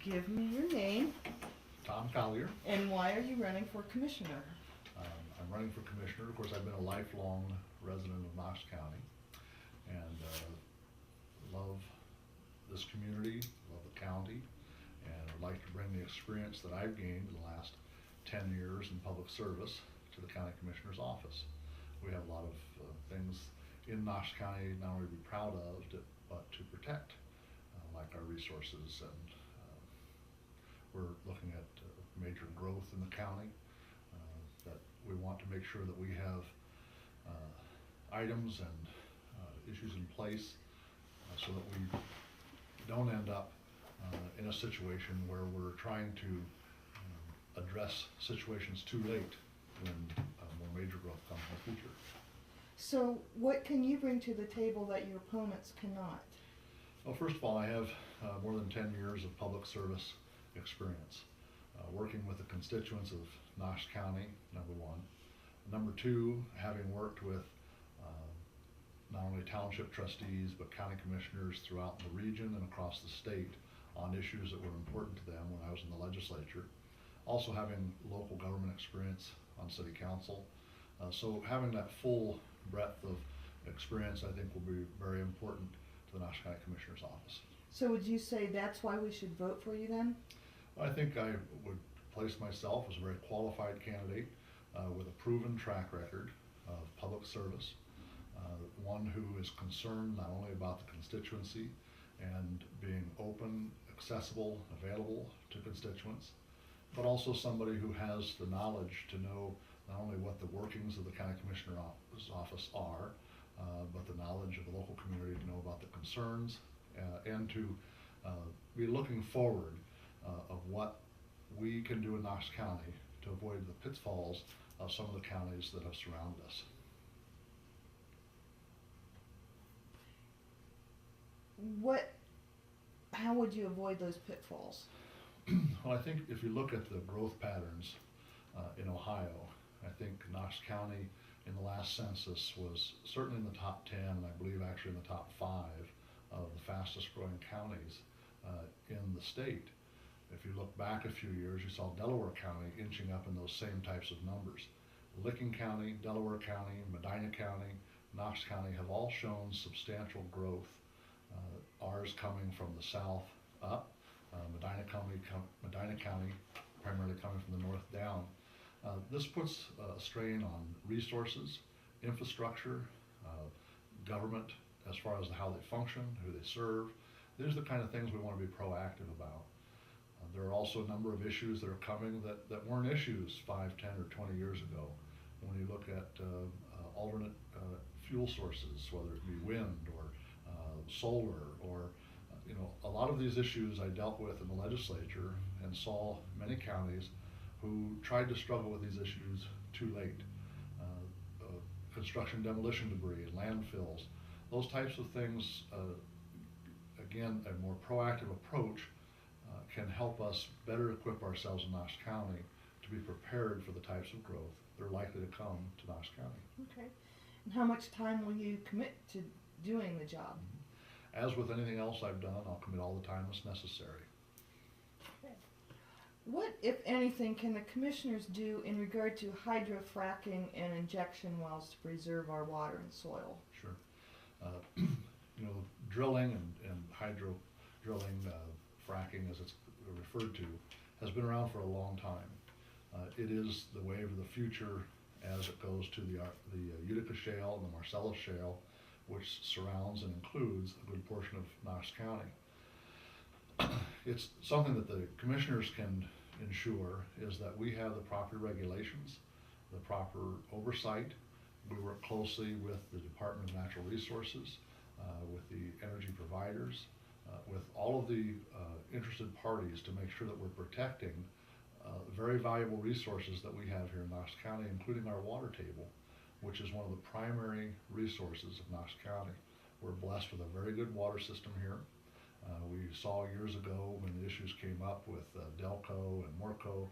give me your name Thom Collier. and why are you running for commissioner? I'm running for commissioner. Of course, I've been a lifelong resident of Knox County and love this community, love the county, and would like to bring the experience that I've gained in the last 10 years in public service to the county commissioner's office. We have a lot of things in Knox County not only to be proud of, but to protect, like our resources, and we're looking at major growth in the county, that we want to make sure that we have items and issues in place so that we don't end up in a situation where we're trying to address situations too late when more major growth comes in the future. So what can you bring to the table that your opponents cannot? Well, first of all, I have more than 10 years of public service experience, working with the constituents of Knox County, number one. Number two, having worked with not only township trustees, but county commissioners throughout the region and across the state on issues that were important to them when I was in the legislature. Also having local government experience on city council. So having that full breadth of experience, I think, will be very important to the Knox County Commissioner's Office. So would you say that's why we should vote for you then? I think I would place myself as a very qualified candidate with a proven track record of public service, one who is concerned not only about the constituency and being open, accessible, available to constituents, but also somebody who has the knowledge to know not only what the workings of the county commissioner's office are, but the knowledge of the local community to know about the concerns and to be looking forward of what we can do in Knox County to avoid the pitfalls of some of the counties that have surrounded us. How would you avoid those pitfalls? Well, I think if you look at the growth patterns in Ohio, I think Knox County in the last census was certainly in the top 10, and I believe actually in the top 5 of the fastest growing counties in the state. If you look back a few years, you saw Delaware County inching up in those same types of numbers. Licking County, Delaware County, Medina County, Knox County have all shown substantial growth. Ours coming from the south up, Medina County primarily coming from the north down. This puts a strain on resources, infrastructure, government as far as how they function, who they serve. These are the kind of things we want to be proactive about. There are also a number of issues that are coming that weren't issues 5, 10, or 20 years ago. When you look at alternate fuel sources, whether it be wind or solar, or a lot of these issues I dealt with in the legislature and saw many counties who tried to struggle with these issues too late. Construction demolition debris, landfills, those types of things, again, a more proactive approach can help us better equip ourselves in Knox County to be prepared for the types of growth that are likely to come to Knox County. Okay. And how much time will you commit to doing the job? As with anything else I've done, I'll commit all the time that's necessary. Okay. What, if anything, can the commissioners do in regard to hydrofracking and injection wells to preserve our water and soil? Sure. Drilling and hydro drilling, fracking as it's referred to, has been around for a long time. It is the wave of the future as it goes to the Utica Shale and the Marcellus Shale, which surrounds and includes a good portion of Knox County. It's something that the commissioners can ensure is that we have the proper regulations, the proper oversight. We work closely with the Department of Natural Resources, with the energy providers, with all of the interested parties to make sure that we're protecting very valuable resources that we have here in Knox County, including our water table, which is one of the primary resources of Knox County. We're blessed with a very good water system here. We saw years ago when the issues came up with Delco and Morco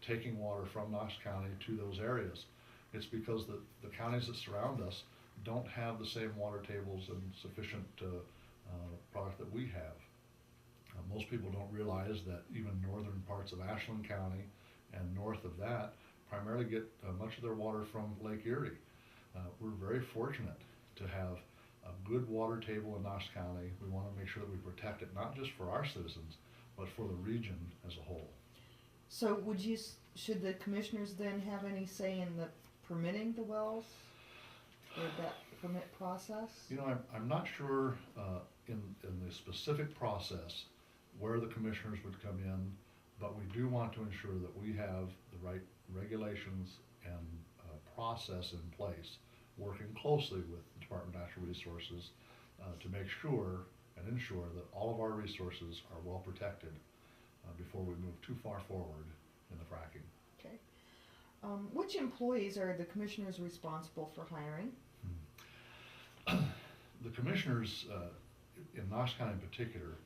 taking water from Knox County to those areas. It's because the counties that surround us don't have the same water tables and sufficient product that we have. Most people don't realize that even northern parts of Ashland County and north of that primarily get much of their water from Lake Erie. We're very fortunate to have a good water table in Knox County. We want to make sure that we protect it, not just for our citizens, but for the region as a whole. So should the commissioners then have any say in the permitting the wells, or that permit process? You know, I'm not sure in the specific process where the commissioners would come in, but we do want to ensure that we have the right regulations and process in place, working closely with the Department of Natural Resources to make sure and ensure that all of our resources are well protected before we move too far forward in the fracking. Okay. Which employees are the commissioners responsible for hiring? The commissioners in Knox County in particular,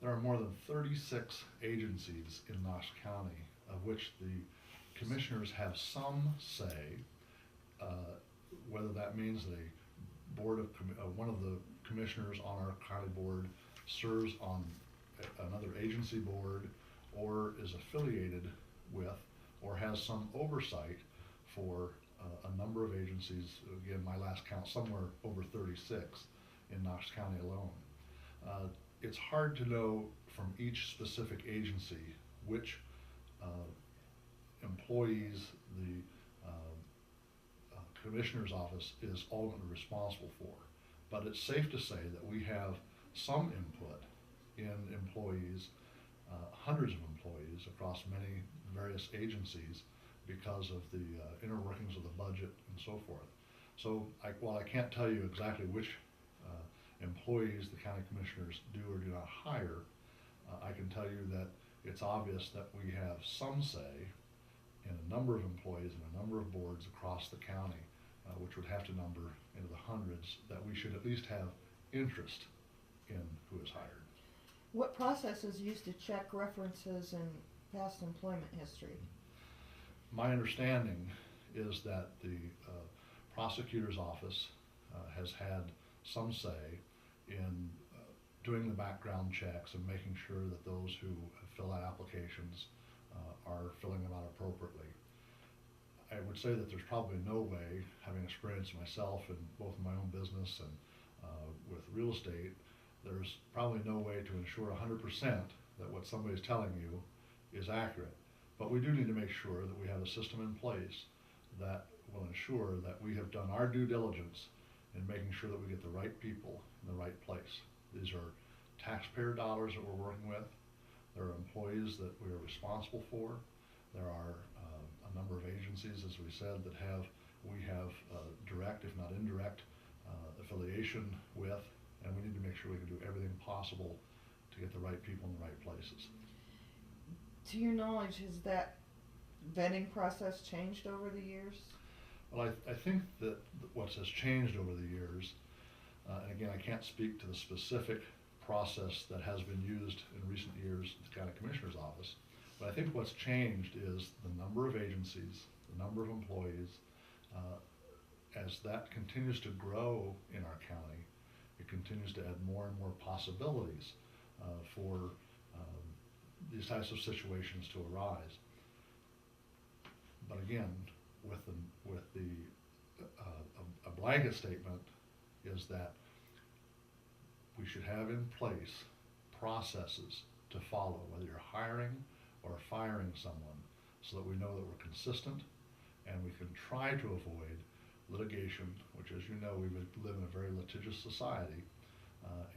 there are more than 36 agencies in Knox County, of which the commissioners have some say, whether that means the board of one of the commissioners on our county board serves on another agency board, or is affiliated with, or has some oversight for a number of agencies. Again, my last count, somewhere over 36 in Knox County alone. It's hard to know from each specific agency which employees the commissioner's office is ultimately responsible for. But it's safe to say that we have some input in employees, hundreds of employees across many various agencies, because of the inner workings of the budget and so forth. So while I can't tell you exactly which employees the county commissioners do or do not hire, I can tell you that it's obvious that we have some say in a number of employees and a number of boards across the county, which would have to number into the hundreds, that we should at least have interest in who is hired. What process is used to check references and past employment history? My understanding is that the prosecutor's office has had some say in doing the background checks and making sure that those who fill out applications are filling them out appropriately. I would say that there's probably no way, having experienced myself in both my own business and with real estate, there's probably no way to ensure 100% that what somebody's telling you is accurate. But we do need to make sure that we have a system in place that will ensure that we have done our due diligence in making sure that we get the right people in the right place. These are taxpayer dollars that we're working with. There are employees that we are responsible for. There are a number of agencies, as we said, that we have direct, if not indirect, affiliation with, and we need to make sure we can do everything possible to get the right people in the right places. To your knowledge, has that vetting process changed over the years? Well, I think that what has changed over the years, and again, I can't speak to the specific process that has been used in recent years at the county commissioner's office, but I think what's changed is the number of agencies, the number of employees. As that continues to grow in our county, it continues to add more and more possibilities for these types of situations to arise. But again, a blanket statement is that we should have in place processes to follow, whether you're hiring or firing someone, so that we know that we're consistent and we can try to avoid litigation, which, as you know, we live in a very litigious society,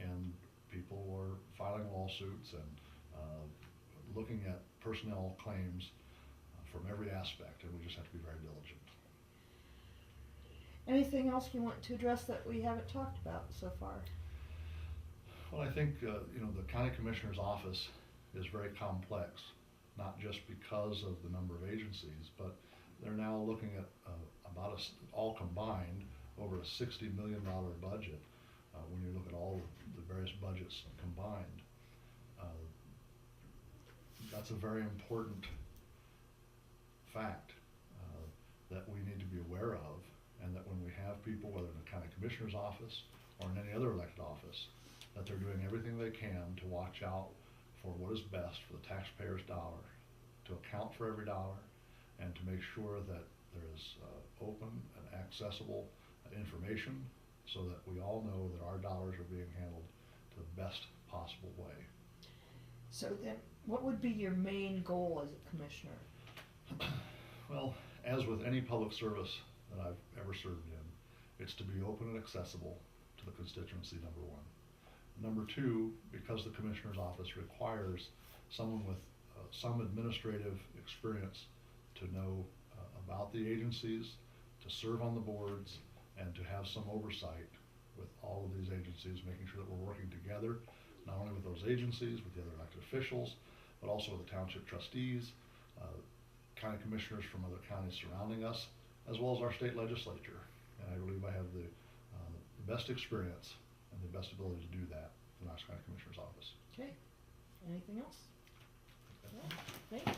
and people are filing lawsuits and looking at personnel claims from every aspect, and we just have to be very diligent. Anything else you want to address that we haven't talked about so far? Well, I think the county commissioner's office is very complex, not just because of the number of agencies, but they're now looking at all combined over a $60 million budget when you look at all the various budgets combined. That's a very important fact that we need to be aware of, and that when we have people, whether in the county commissioner's office or in any other elected office, that they're doing everything they can to watch out for for what is best for the taxpayer's dollar, to account for every dollar, and to make sure that there is open and accessible information so that we all know that our dollars are being handled to the best possible way. So then, what would be your main goal as a commissioner? Well, as with any public service that I've ever served in, it's to be open and accessible to the constituency, number one. Number two, because the Commissioner's Office requires someone with some administrative experience to know about the agencies, to serve on the boards, and to have some oversight with all of these agencies, making sure that we're working together, not only with those agencies, with the other elected officials, but also with the township trustees, county commissioners from other counties surrounding us, as well as our state legislature. And I believe I have the best experience and the best ability to do that in the Knox County Commissioner's Office. Okay. Anything else? No. Thank you.